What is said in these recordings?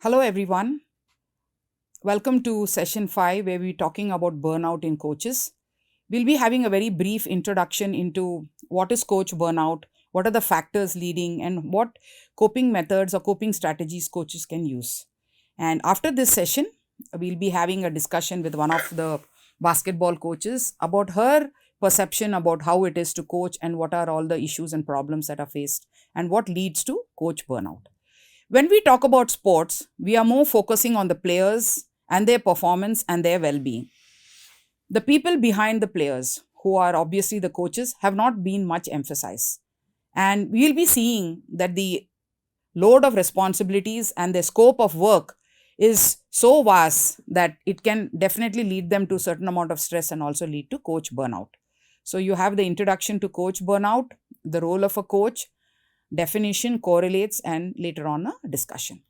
Hello, everyone. Welcome to session 5, where we're talking about burnout in coaches. We'll be having a very brief introduction into what is coach burnout, what are the factors leading, and what coping methods or coping strategies coaches can use. And after this session, we'll be having a discussion with one of the basketball coaches about her perception about how it is to coach and what are all the issues and problems that are faced and what leads to coach burnout. When we talk about sports, we are more focusing on the players and their performance and their well being. The people behind the players, who are obviously the coaches, have not been much emphasized. And we'll be seeing that the load of responsibilities and the scope of work is so vast that it can definitely lead them to a certain amount of stress and also lead to coach burnout. So, you have the introduction to coach burnout, the role of a coach, definition, correlates, and later on a discussion.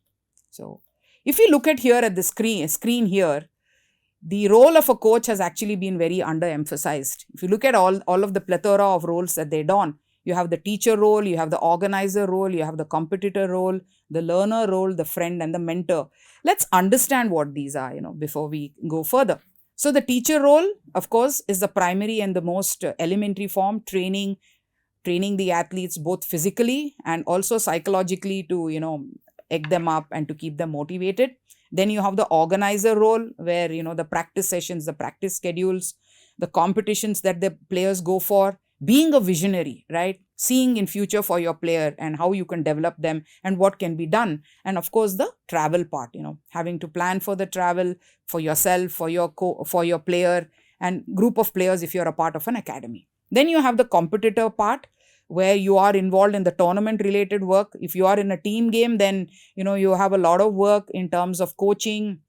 So, if you look at here at the screen here, the role of a coach has actually been very underemphasized. If you look at all of the plethora of roles that they don, you have the teacher role, you have the organizer role, you have the competitor role, the learner role, the friend, and the mentor. Let's understand what these are, before we go further. So, the teacher role, of course, is the primary and the most elementary form, training the athletes both physically and also psychologically to egg them up and to keep them motivated. Then you have the organizer role, where the practice sessions, the practice schedules, the competitions that the players go for, being a visionary, right, seeing in future for your player and how you can develop them and what can be done. And of course the travel part, having to plan for the travel for yourself, for your player and group of players if you're a part of an academy. Then you have the competitor part, where you are involved in the tournament related work. If you are in a team game, then you have a lot of work in terms of coaching,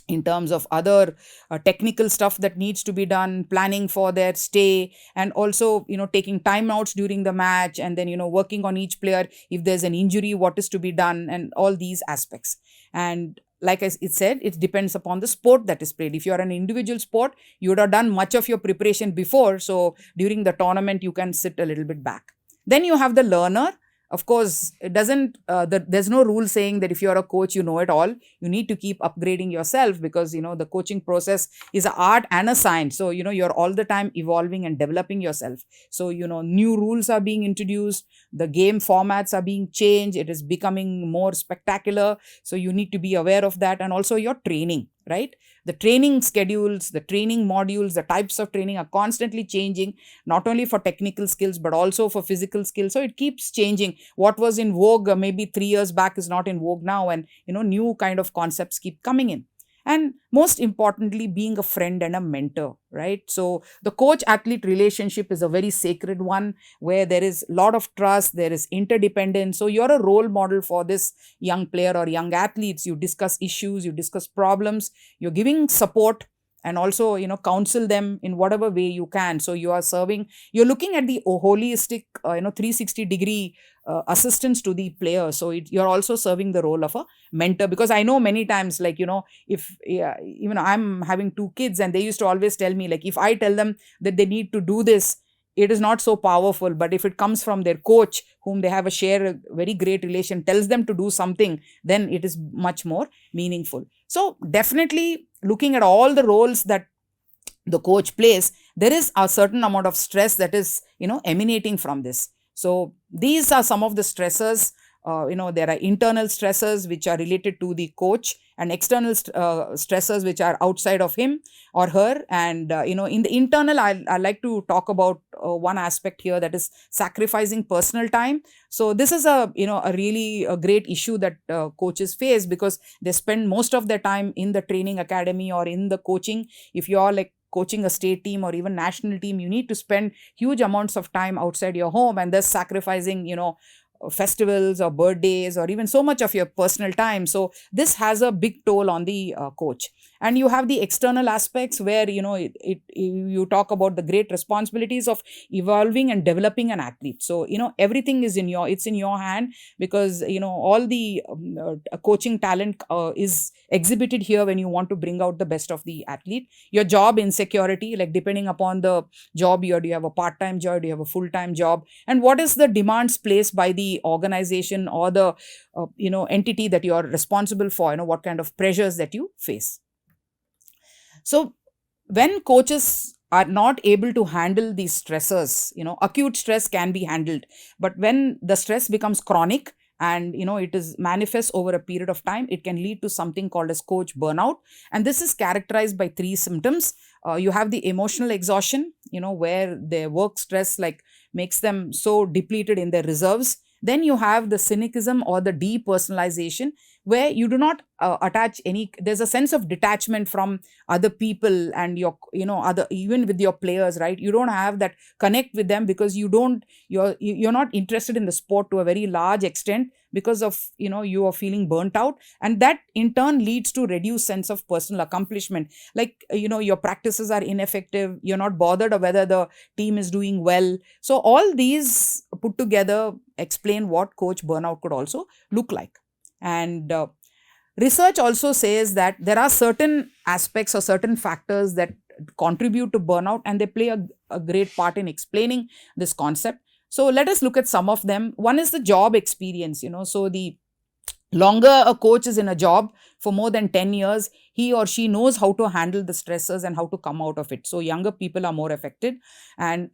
in terms of other technical stuff that needs to be done, planning for their stay, and also taking timeouts during the match, and then working on each player. If there's an injury, what is to be done, and all these aspects. And like it said, it depends upon the sport that is played. If you're an individual sport, you would have done much of your preparation before, so during the tournament you can sit a little bit back. Then you have the learner. Of course, it doesn't there's no rule saying that if you're a coach you know it all. You need to keep upgrading yourself, because the coaching process is an art and a science. So you're all the time evolving and developing yourself. So new rules are being introduced, the game formats are being changed, it is becoming more spectacular. So you need to be aware of that, and also your training, right? The training schedules, the training modules, the types of training are constantly changing, not only for technical skills but also for physical skills. So it keeps changing. What was in vogue maybe 3 years back is not in vogue now, and new kind of concepts keep coming in. And most importantly, being a friend and a mentor, right? So the coach athlete relationship is a very sacred one, where there is a lot of trust, there is interdependence. So you're a role model for this young player or young athletes. You discuss issues, you discuss problems, you're giving support, and also counsel them in whatever way you can. So you're looking at the holistic 360-degree assistance to the player. So you're also serving the role of a mentor, because I know many times, like if even I'm having two kids, and they used to always tell me, like, if I tell them that they need to do this, it is not so powerful. But if it comes from their coach, whom they have a very great relation, tells them to do something, then it is much more meaningful. So definitely, looking at all the roles that the coach plays, there is a certain amount of stress that is emanating from this. So these are some of the stressors. There are internal stressors which are related to the coach, and external stressors which are outside of him or her. And in the internal, I like to talk about one aspect here, that is sacrificing personal time. So this is a really a great issue that coaches face, because they spend most of their time in the training academy or in the coaching. If you are like coaching a state team or even national team, you need to spend huge amounts of time outside your home, and thus sacrificing festivals or birthdays or even so much of your personal time. So this has a big toll on the coach. And you have the external aspects, where you talk about the great responsibilities of evolving and developing an athlete. So everything is in your hand, because all the coaching talent is exhibited here when you want to bring out the best of the athlete. Your job insecurity, like depending upon the job, do you have a part-time job, do you have a full-time job, and what is the demands placed by the the organization or the entity that you are responsible for, what kind of pressures that you face. So when coaches are not able to handle these stressors, acute stress can be handled, but when the stress becomes chronic and it is manifest over a period of time, it can lead to something called as coach burnout. And this is characterized by three symptoms. You have the emotional exhaustion, where their work stress like makes them so depleted in their reserves. Then you have the cynicism or the depersonalization, where you do not attach any, there's a sense of detachment from other people and your other, even with your players, right? You don't have that connect with them because you're not interested in the sport to a very large extent, because of you are feeling burnt out, and that in turn leads to reduced sense of personal accomplishment. Like your practices are ineffective, you're not bothered of whether the team is doing well. So all these put together explain what coach burnout could also look like. And research also says that there are certain aspects or certain factors that contribute to burnout, and they play a great part in explaining this concept. So let us look at some of them. One is the job experience. So the longer a coach is in a job for more than 10 years, he or she knows how to handle the stresses and how to come out of it. So younger people are more affected. And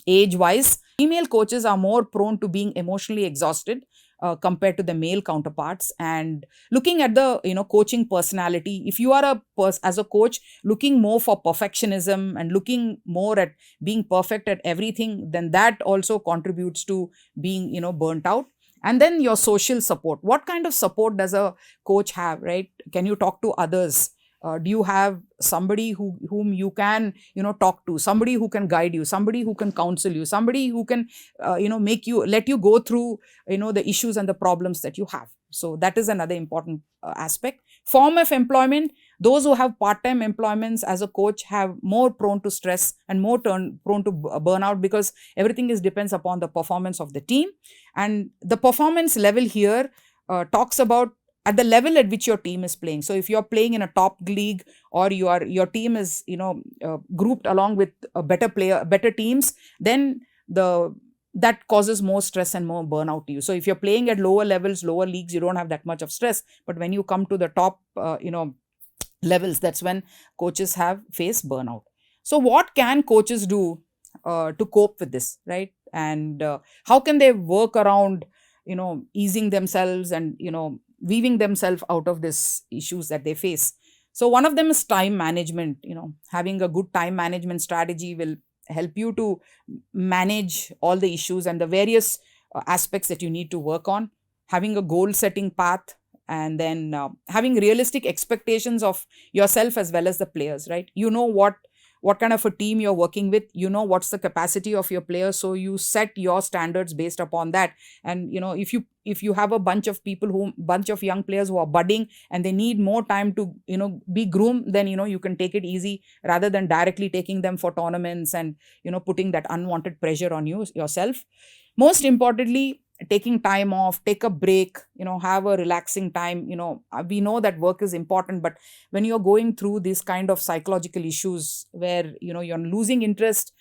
age wise, female coaches are more prone to being emotionally exhausted compared to the male counterparts. And looking at the coaching personality, if you are as a coach looking more for perfectionism and looking more at being perfect at everything, then that also contributes to being burnt out. And then your social support. What kind of support does a coach have, right? Can you talk to others? Do you have somebody whom you can talk to, somebody who can guide you, somebody who can counsel you, somebody who can let you go through the issues and the problems that you have? So that is another important aspect. Form of employment. Those who have part-time employments as a coach have more prone to stress and more prone to burnout, because everything depends upon the performance of the team. And the performance level here talks about at the level at which your team is playing. So if you're playing in a top league, or your team is grouped along with a better teams, then that causes more stress and more burnout to you. So if you're playing at lower levels, lower leagues, you don't have that much of stress. But when you come to the top levels, that's when coaches have faced burnout. So what can coaches do to cope with this, right? And how can they work around easing themselves and weaving themselves out of these issues that they face? So one of them is time management. Having a good time management strategy will help you to manage all the issues and the various aspects that you need to work on. Having a goal setting path, and then having realistic expectations of yourself as well as the players, right? What kind of a team you're working with, what's the capacity of your players, so you set your standards based upon that. And if you have a bunch of young players who are budding and they need more time to be groomed, then you can take it easy rather than directly taking them for tournaments and putting that unwanted pressure on yourself. Most importantly, taking time off, take a break, have a relaxing time. We know that work is important, but when you're going through these kind of psychological issues where you're losing interest,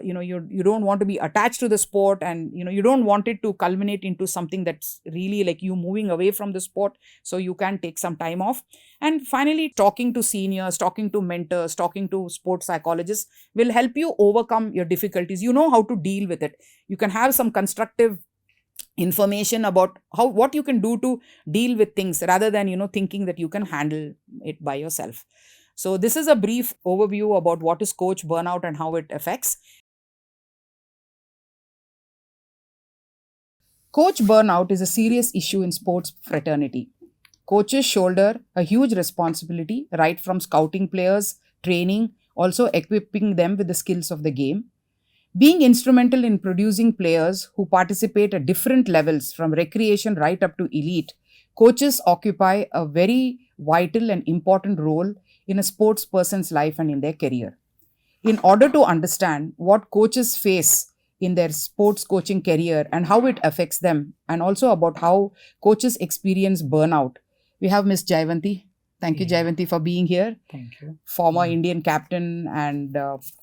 you don't want to be attached to the sport, and you don't want it to culminate into something that's really like you moving away from the sport, so you can take some time off. And finally, talking to seniors, talking to mentors, talking to sports psychologists will help you overcome your difficulties. You know how to deal with it. You can have some constructive information about what you can do to deal with things, rather than thinking that you can handle it by yourself. So this is a brief overview about what is coach burnout and how it affects. Coach burnout is a serious issue in sports fraternity. Coaches shoulder a huge responsibility, right from scouting players, training, also equipping them with the skills of the game. Being instrumental in producing players who participate at different levels from recreation right up to elite, coaches occupy a very vital and important role in a sports person's life and in their career. In order to understand what coaches face in their sports coaching career and how it affects them, and also about how coaches experience burnout, we have Miss Jaivanti. Thank you, Jaivanti, for being here. Thank you. Former Indian captain and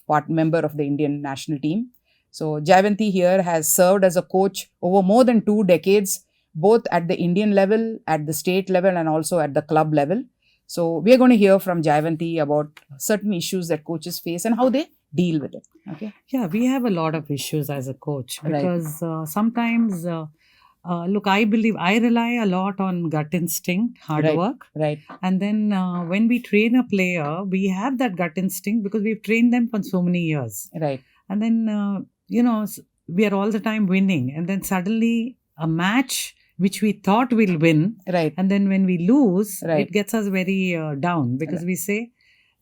part member of the Indian national team. So Jayanti here has served as a coach over more than 2 decades, both at the Indian level, at the state level, and also at the club level. So we are going to hear from Jayanti about certain issues that coaches face and how they deal with it. Okay. Yeah, we have a lot of issues as a coach Right. because sometimes, look, I believe I rely a lot on gut instinct, hard Right. work. Right. And then when we train a player, we have that gut instinct because we've trained them for so many years. Right. And then, we are all the time winning. And then suddenly a match which we thought we'll win. Right. And then when we lose, Right. it gets us very down because we say,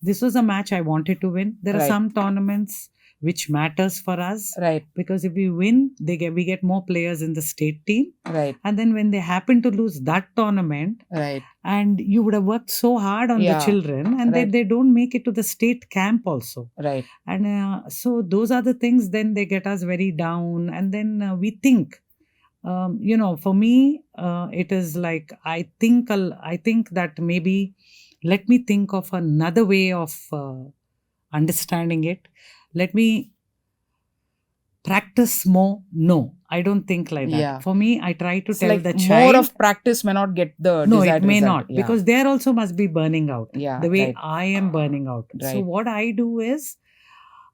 this was a match I wanted to win. There are Right. some tournaments which matters for us Right. because if we win, we get more players in the state team. Right. And then when they happen to lose that tournament, Right. and you would have worked so hard on the Yeah. children, and Right. they don't make it to the state camp also. Right. And so those are the things, then they get us very down. And then we think, for me, it is like, I think that maybe let me think of another way of understanding it. Let me practice more. No, I don't think like that. Yeah. For me, I try to It's tell like the child. more of practice may not get the No, desired it may result. not, Yeah. because there also must be burning out. Yeah, the way right. I am burning out. So Right. what I do is,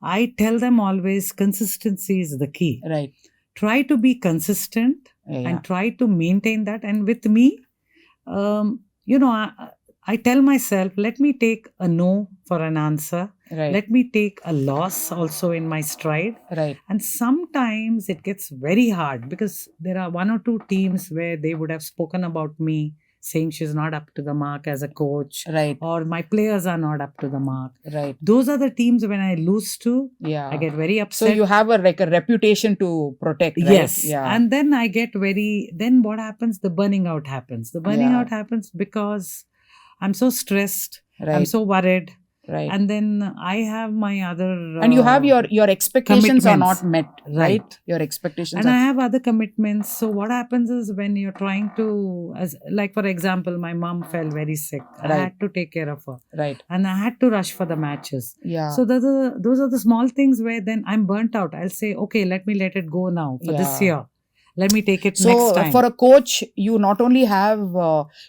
I tell them always, consistency is the key. Right. Try to be consistent Yeah. and try to maintain that. And with me, I tell myself, let me take a no for an answer. Right. Let me take a loss also in my stride. Right. And sometimes it gets very hard because there are one or two teams where they would have spoken about me, saying she's not up to the mark as a coach, Right. or my players are not up to the mark. Right. Those are the teams when I lose to, Yeah. I get very So upset. you have a reputation to protect, right? Yes. Yeah. And then I get then what happens? The burning out happens. The burning Yeah. out happens because I'm so stressed. Right. I'm so worried. Right. And then I have my other... And you have your expectations are not commitments. met, right? Right. Your expectations And are... I have other commitments. So what happens is, when you're trying to, like for example, my mom fell very sick. Right. I had to take care of her. Right. And I had to rush for the matches. Yeah. So those are the small things where then I'm burnt out. I'll say, okay, let me let it go now for this Yeah. year. Let me take it So next time. for a coach, you not only have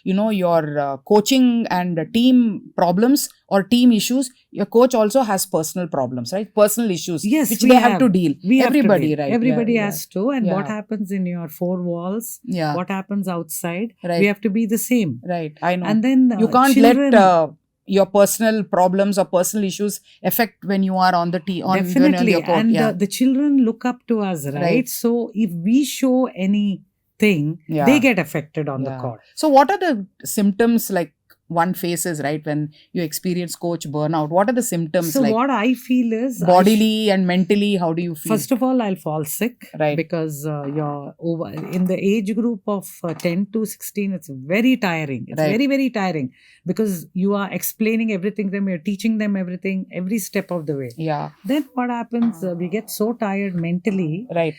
your coaching and team problems or team issues. Your coach also has personal problems, right? Personal issues, Yes, which we they have to deal. We have to Everybody, deal. right? Everybody Yeah, has to. And Yeah. what happens in your four walls, Yeah. what happens outside, Right. we have to be the same. Right. I know. And then You can't children, let your personal problems or personal issues affect when you are on the team. definitely. Your court. And Yeah. the children look up to us, right? Right. So if we show anything, Yeah. they get affected on the Yeah. court. So what are the symptoms like one faces, right, when you experience coach burnout? What are the symptoms So like what I feel is, bodily and mentally? How do you feel? first of all, I'll fall sick, Right. because you're over in the age group of 10 to 16. It's very tiring. It's Right. very, very tiring because you are explaining everything to them. You're teaching them everything, every step of the way. Yeah. Then what happens? We get so tired mentally. Right.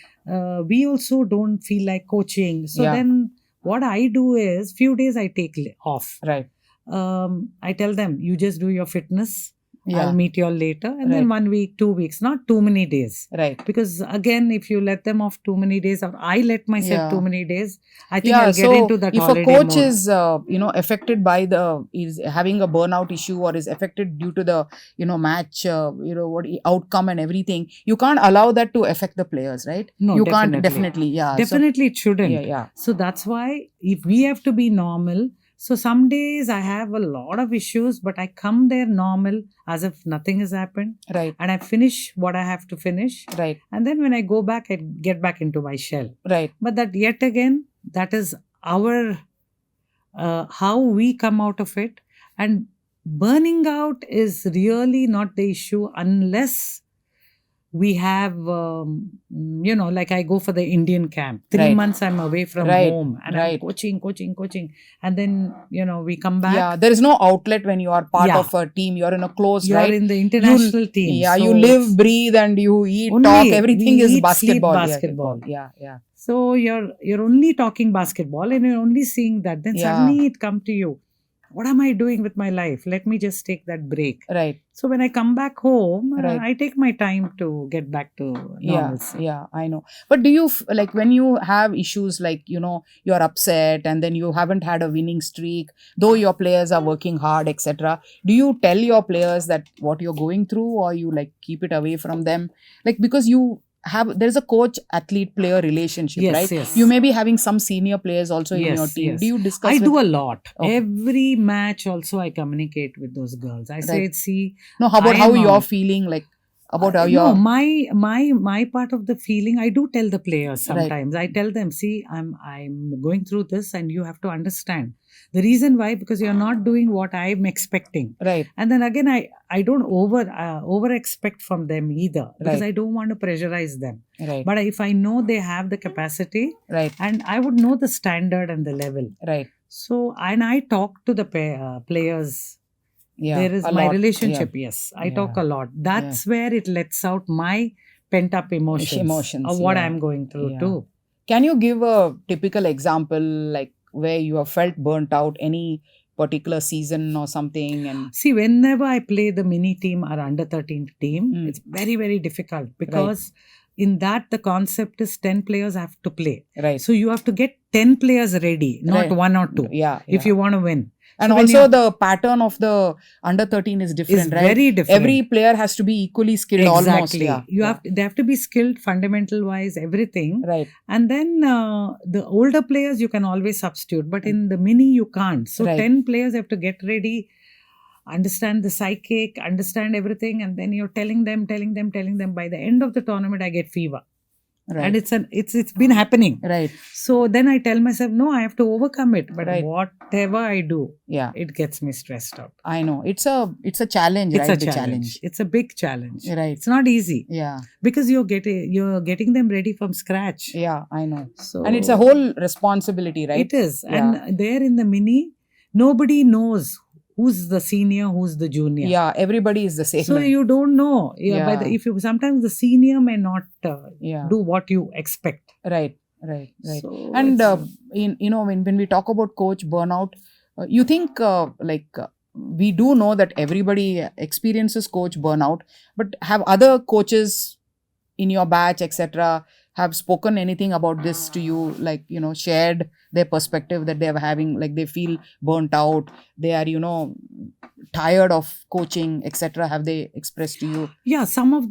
We also don't feel like coaching. So Yeah. then what I do is, few days I take off. Right. I tell them, you just do your fitness. Yeah. I'll meet you all later. And then Right. 1 week, 2 weeks, not too many days. Right. Because again, if you let them off too many days, or I let myself Yeah. too many days, I think Yeah. I'll get So into that if a holiday coach mode. is affected by is having a burnout issue, or is affected due to the match outcome and everything, you can't allow that to affect the players, right? No, You definitely. can't definitely. Yeah. Definitely it shouldn't. Yeah. So that's why, if we have to be normal, so some days I have a lot of issues, but I come there normal as if nothing has happened, Right. and I finish what I have to finish. Right. And then when I go back, I get back into my shell. Right. But that, yet again, that is our how we come out of it. And burning out is really not the issue unless we have, like I go for the Indian camp. 3 Right. months I'm away from Right. home, and Right. I'm coaching. And then, we come back. Yeah. There is no outlet when you are part Yeah. of a team. You're in a close, You're right? in the international team. Yeah. So You live, it's- breathe, and you eat, Only talk. Everything we is eat, sleep, basketball. basketball. Yeah. So you're only talking basketball, and you're only seeing that. Then Yeah. suddenly it come to you. what am I doing with my life? Let me just take that break. Right. So when I come back home, Right. I take my time to get back to normalcy. Yeah, I know. But do you like when you have issues like, you're upset and then you haven't had a winning streak, though your players are working hard, etc. Do you tell your players that what you're going through, or you like keep it away from them? Like, because there's a coach athlete player relationship, Yes, right? yes. You may be having some senior players also in your Yes, team. yes. Do you discuss I with do a lot. Okay. Every match also I communicate with those girls. I say, Right. see, No, how about I how am you're a- feeling, like about how no, you're my part of the feeling, I do tell the players Right. sometimes. I tell them, see, I'm going through this, and you have to understand the reason why, because you're not doing what I'm expecting. Right. And then again, I don't over expect from them either, because Right. I don't want to pressurize them. Right. But if I know they have the capacity, Right. and I would know the standard and the level. Right. So, and I talk to the players. Yeah. There is a my lot. relationship. Yes, I talk Yeah. a lot. That's where it lets out my pent up emotions of what yeah. I'm going through Yeah. too. Can you give a typical example, like where you have felt burnt out, any particular season or something? And See, whenever I play the mini team or under 13 team, Mm. it's very, very difficult, because in that the concept is 10 players have to play. right. So you have to get 10 players ready, not Right. one or two, Yeah. if you want to win. And So when also you- the pattern of the under 13 is different, is right? very different. Every player has to be equally skilled almost. Exactly. Yeah. They have to be skilled, fundamental wise, everything. Right. And then the older players you can always substitute, but in the mini you can't. So Right. 10 players have to get ready, understand the psychic, understand everything, and then you're telling them. By the end of the tournament, I get fever. Right. And it's been happening. Right. So then I tell myself, no, I have to overcome it. But Right. whatever I do, Yeah. it gets me stressed out. I know. It's a challenge, It's right? a The challenge. It's a big challenge. Right. It's not easy, Yeah. because you're getting them ready from scratch. Yeah, I know. So And it's a whole responsibility, right? It is. Yeah. And there in the mini, nobody knows who's the senior, who's the junior. Yeah, everybody is the same. So right? you don't know. Yeah. If you sometimes the senior may not Yeah. do what you expect. Right. So And it's- when we talk about coach burnout, you think we do know that everybody experiences coach burnout, but have other coaches in your batch, etc., have spoken anything about this to you, like shared their perspective that they're having, like they feel burnt out, they are tired of coaching, etc.? Have they expressed to you? Yeah, some of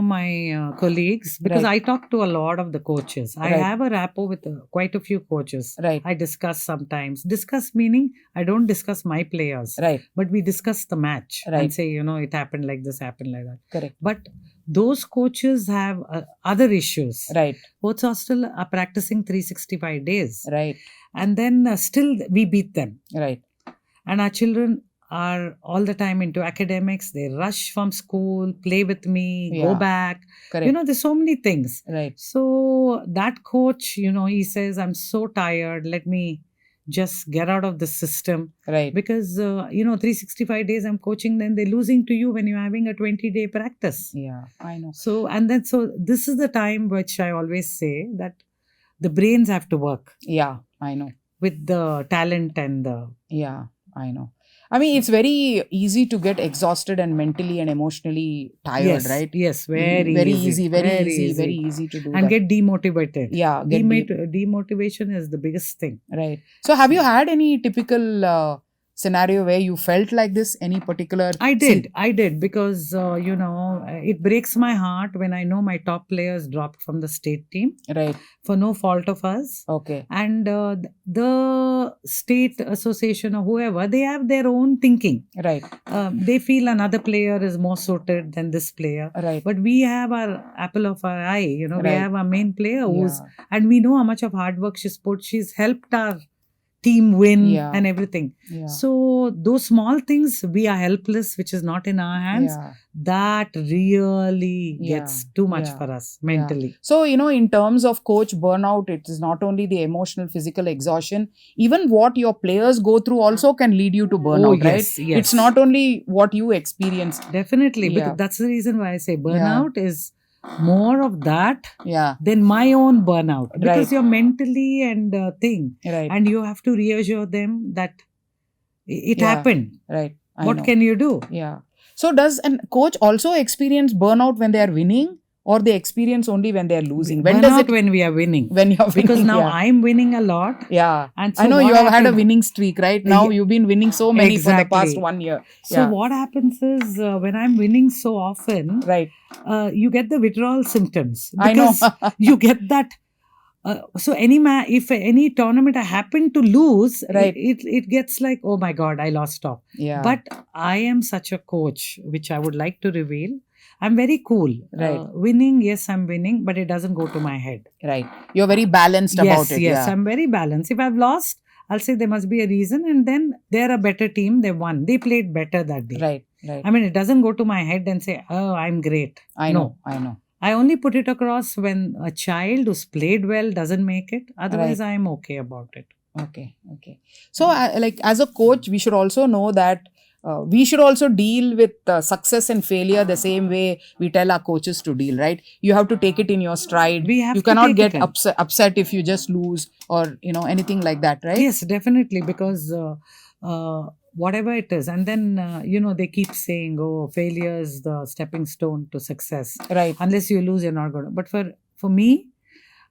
my colleagues, because Right. I talk to a lot of the coaches. I Right. have a rapport with quite a few coaches. Right. I discuss sometimes. Discuss meaning I don't discuss my players, Right. but we discuss the match Right. and say, it happened like this, happened like that. Correct. But those coaches have other issues. Right. Coaches are still practicing 365 days. Right. And then still we beat them. Right. And our children are all the time into academics. They rush from school, play with me, go Yeah. back. Correct. There's so many things. Right. So that coach, he says, I'm so tired. Let me just get out of the system. Right. Because, 365 days I'm coaching, then they're losing to you when you're having a 20-day practice. Yeah, I know. So this is the time which I always say that the brains have to work Yeah, I know. with the talent and the... Yeah, I know. I mean, it's very easy to get exhausted and mentally and emotionally tired, Yes, right? yes, very Very easy, easy, very easy to do and that. get demotivated. Yeah, get Demotivation is the biggest thing. right. So, have you had any typical scenario where you felt like this? Any particular? I did, because it breaks my heart when I know my top players dropped from the state team Right. for no fault of us. Okay. And the state association or whoever, they have their own thinking. Right. They feel another player is more suited than this player. Right. But we have our apple of our eye. We Right. have our main player who's, Yeah. and we know how much of hard work she's put. She's helped our team win Yeah. and everything. Yeah. So those small things, we are helpless, which is not in our hands. Yeah. That really Yeah. gets too much Yeah. for us mentally. So, in terms of coach burnout, it is not only the emotional, physical exhaustion, even what your players go through also can lead you to burnout, right? Yes. It's not only what you experience. Definitely. Yeah. Because that's the reason why I say burnout is more of that Yeah. than my own burnout. Because Right. you're mentally and thing. Right. And you have to reassure them that It Yeah. happened. Right. I What know. can you do? Yeah. So does a coach also experience burnout when they are winning, or they experience only when they are losing? When does Burnout it when we are winning. when you're Because winning? now Yeah. I'm winning a lot. Yeah. And I so know what you have had a happens? winning streak, right? Now you've been winning so many for the past Exactly. 1 year. So Yeah. what happens is when I'm winning so often, Right. you get the withdrawal symptoms I know. because you get that. So if any tournament I happen to lose, Right. it gets like, oh my God, I lost off. Yeah. But I am such a coach, which I would like to reveal. I'm very cool. Right. Winning, yes, I'm winning, but it doesn't go to my head. Right. You're very balanced about it. Yes, Yeah. I'm very balanced. If I've lost, I'll say there must be a reason, and then they're a better team. They won. They played better that day. Right. Right. I mean, it doesn't go to my head and say, oh, I'm great. I No. know. I know. I only put it across when a child who's played well doesn't make it. Otherwise, Right. I'm okay about it. Okay. Okay. So, like as a coach, we should also know that we should also deal with success and failure the same way we tell our coaches to deal, right? You have to take it in your stride. We have You to cannot take get it in. upset if you just lose, or anything like that, right? Yes, definitely, because whatever it is, and then they keep saying, "Oh, failure is the stepping stone to success." Right. Unless you lose, you're not going to. But for me,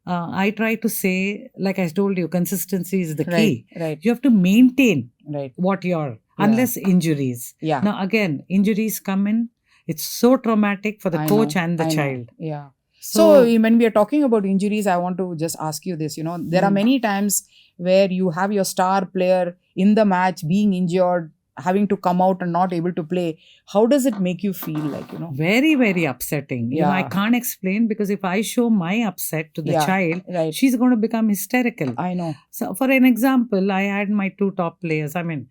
I try to say, like I told you, consistency is the key. Right. Right. You have to maintain Right. what you're, Yeah. unless injuries. Yeah. Now again, injuries come in. It's so traumatic for the I coach know, and the I know. child. Yeah. So when we are talking about injuries, I want to just ask you this. There are many times where you have your star player in the match being injured, having to come out and not able to play. How does it make you feel like, very, very upsetting. I Yeah. can't explain, because if I show my upset to the Yeah, child, right. she's going to become hysterical. I know. So, for an example, I had my two top players. I mean,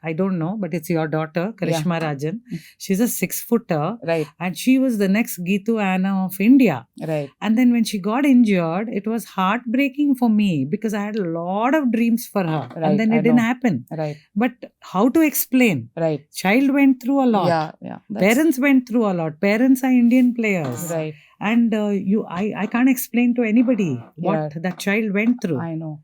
I don't know, but it's your daughter, Karishma Rajan. She's a 6-footer. Right. And she was the next Geetu Anna of India. Right. And then when she got injured, it was heartbreaking for me, because I had a lot of dreams for her. Right, And then I it didn't know. happen. Right. But how to explain? Right. Child went through a lot. Yeah. Parents went through a lot. Parents are Indian players. Right. And I can't explain to anybody what Yeah. that child went through. I know.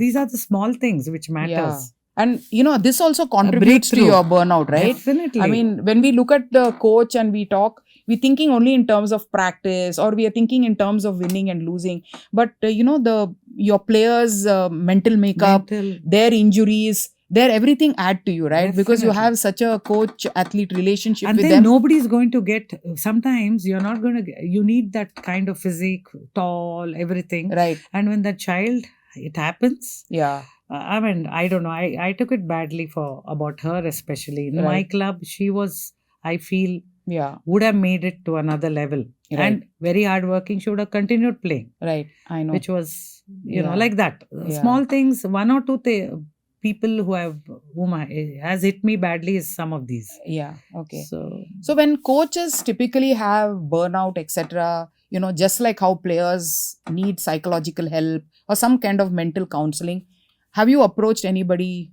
These are the small things which matters. And this also contributes to breakthrough. your burnout, right? Definitely. I mean, when we look at the coach and we talk, we're thinking only in terms of practice, or we are thinking in terms of winning and losing. But your players' mental makeup, their injuries, their everything add to you, right? Because you Definitely. have such a coach-athlete relationship And with then them. nobody's going to get, sometimes you're not going to get, you need that kind of physique, tall, everything. Right. And when the child, it happens. Yeah. I mean, I don't know. I took it badly about her, especially. In my Right. club, she was, I feel, Yeah. would have made it to another level. Right. And very hardworking, she would have continued playing. Right. I know. Which was, Yeah. like that. Yeah. Small things, one or two people whom has hit me badly is some of these. Yeah. Okay. So when coaches typically have burnout, etc., just like how players need psychological help or some kind of mental counseling, have you approached anybody,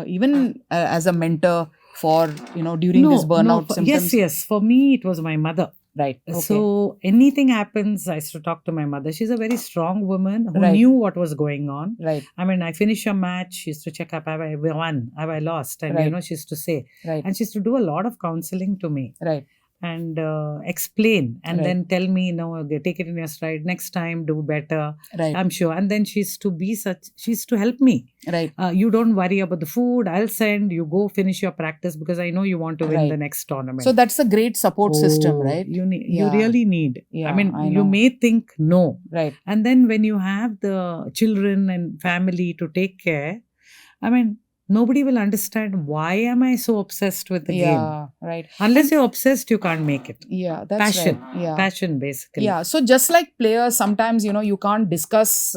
even as a mentor, for during this burnout symptoms? Yes. For me, it was my mother. Right. Okay. So anything happens, I used to talk to my mother. She's a very strong woman who Right. knew what was going on. Right. I mean, I finish a match, she used to check up, have I won? Have I lost? And Right. she used to say. Right. And she used to do a lot of counseling to me. Right. And explain, and Right. then tell me, take it in your stride. Next time, do better. Right. I'm sure. And then she used to help me. Right. You don't worry about the food. I'll send you, go finish your practice, because I know you want to win Right. the next tournament. So that's a great support system, right? You Yeah. really need. Yeah, I mean, I you know. may think no. Right. And then when you have the children and family to take care, I mean, nobody will understand why am I so obsessed with the game. Yeah. Right. Unless you're obsessed, you can't make it. Yeah. That's Passion. right. Yeah. Passion, basically. Yeah. So just like players, sometimes, you can't discuss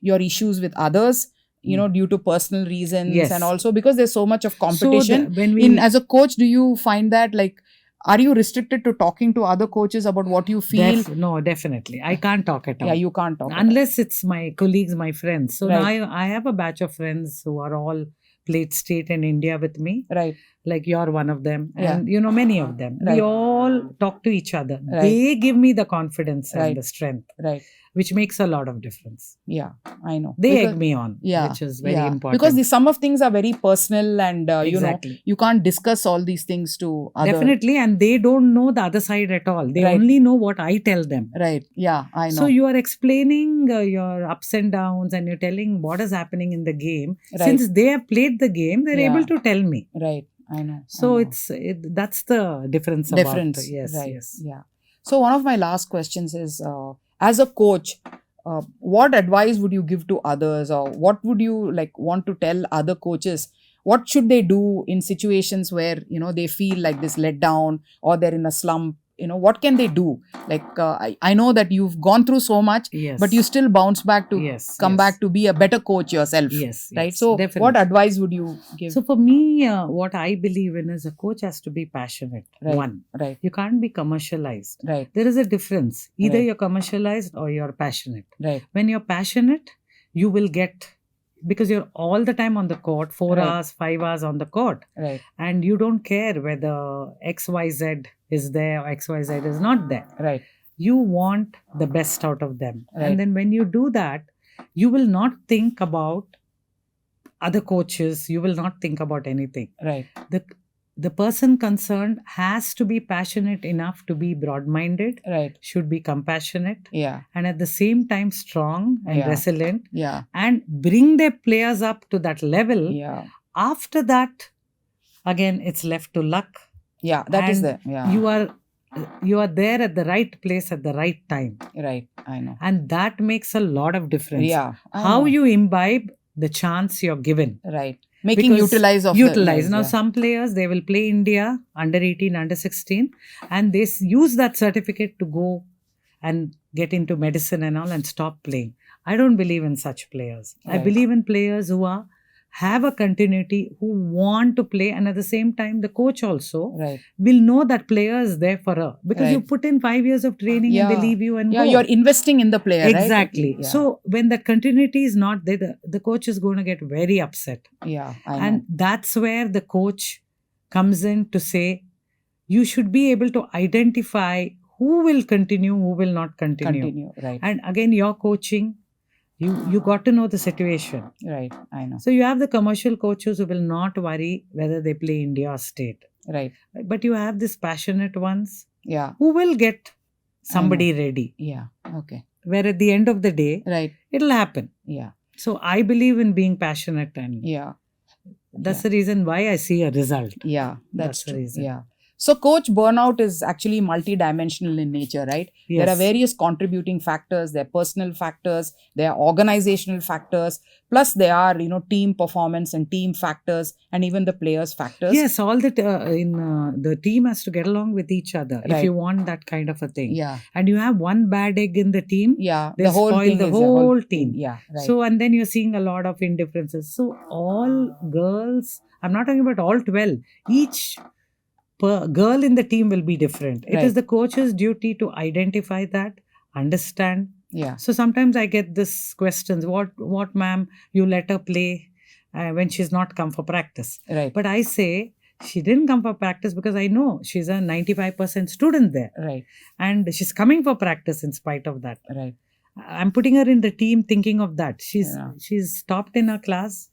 your issues with others, due to personal reasons. Yes. And also because there's so much of competition. when we As a coach, do you find that, like, are you restricted to talking to other coaches about what you feel? No, definitely. I can't talk at all. Yeah, you can't talk. Unless it's my colleagues, my friends. So Right. now I have a batch of friends who are all played state in India with me. Right. Like you're one of them. Yeah. And many of them. Right. We all all talk to each other. Right. They give me the confidence Right. and the strength, Right. which makes a lot of difference. Yeah, I know. They Because- egg me on, yeah, which is very yeah. important. Because some of things are very personal, and Exactly. you can't discuss all these things to other. Definitely, and they don't know the other side at all. They Right. only know what I tell them. Right. Yeah, I know. So you are explaining your ups and downs, and you're telling what is happening in the game. Right. Since they have played the game, they're Yeah. able to tell me. Right. I know. So I know. that's the difference. Difference. Yes, Right. yes. Yeah. So one of my last questions is, as a coach, what advice would you give to others, or what would you want to tell other coaches? What should they do in situations where they feel like this let down, or they're in a slump? What can they do? I know that you've gone through so much, Yes. but you still bounce back to come Yes. back to be a better coach yourself. Yes. Right. Yes, So definitely. what advice would you give? So for me, what I believe in is a coach has to be passionate. Right. One, Right. you can't be commercialized. Right. There is a difference. Either Right. you're commercialized or you're passionate. Right. When you're passionate, you will get, because you're all the time on the court, 4 Right. hours, 5 hours on the court, Right. and you don't care whether XYZ is there or XYZ is not there. Right. You want the best out of them. Right. And then when you do that, you will not think about other coaches, you will not think about anything. Right. The person concerned has to be passionate enough to be broad-minded, Right. should be compassionate, Yeah. and at the same time strong and Yeah. resilient, Yeah. and bring their players up to that level. Yeah. After that, again, it's left to luck. Yeah. That is And the yeah. you are there at the right place at the right time, Right. I know. and that makes a lot of difference. Yeah. I How know. you imbibe the chance you're given. Right. Making Because utilize of utilize. the, Now yeah. some players, they will play India under 18, under 16, and they use that certificate to go and get into medicine and all and stop playing. I don't believe in such players. I Right. believe in players who have a continuity, who want to play, and at the same time the coach also Right. will know that player is there for her, because you Right. put in 5 years of training and they Yeah. leave you and Yeah. go. You're investing in the player. Exactly. Right? Yeah. So when that continuity is not there, the coach is going to get very upset. Yeah. I know. And that's where the coach comes in to say, you should be able to identify who will continue, who will not continue. Right. And again, your coaching, you got to know the situation. Right. I know. So you have the commercial coaches who will not worry whether they play India or state. Right. But you have these passionate ones Yeah. who will get somebody ready. Yeah. Okay. Where at the end of the day, Right. it'll happen. Yeah. So I believe in being passionate, and Yeah. that's the reason why I see a result. Yeah. That's the true. reason. Yeah. So coach, burnout is actually multidimensional in nature, right? Yes. There are various contributing factors. There are personal factors. There are organizational factors. Plus, there are team performance and team factors, and even the players' factors. Yes, all that the team has to get along with each other if Right. you want that kind of a thing. Yeah. And you have one bad egg in the team, Yeah. they The whole spoil thing the is whole team. Yeah. Right. So, and then you're seeing a lot of indifferences. So, all girls, I'm not talking about all 12, each girl in the team will be different. It Right. is the coach's duty to identify that, understand. Yeah. So sometimes I get this questions, what ma'am, you let her play when she's not come for practice. Right. But I say, she didn't come for practice because I know she's a 95% student there. Right. And she's coming for practice in spite of that. Right. I'm putting her in the team thinking of that. Yeah. She's stopped in her class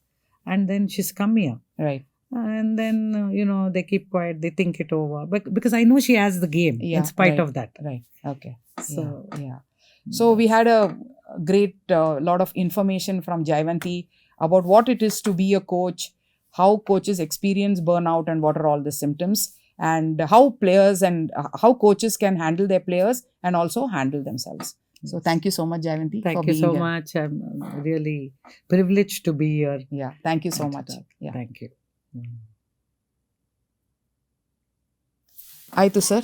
and then she's come here. Right. And then, they keep quiet, they think it over. But because I know she has the game in spite right. of that. Right. Okay. So, yeah. So we had a great lot of information from Jaivanti about what it is to be a coach, how coaches experience burnout and what are all the symptoms, and how players and how coaches can handle their players and also handle themselves. So thank you so much, Jaivanti. Thank for you being so here. much. I'm really privileged to be here. Yeah. Thank you so much. Yeah. Thank you. Aitu sir.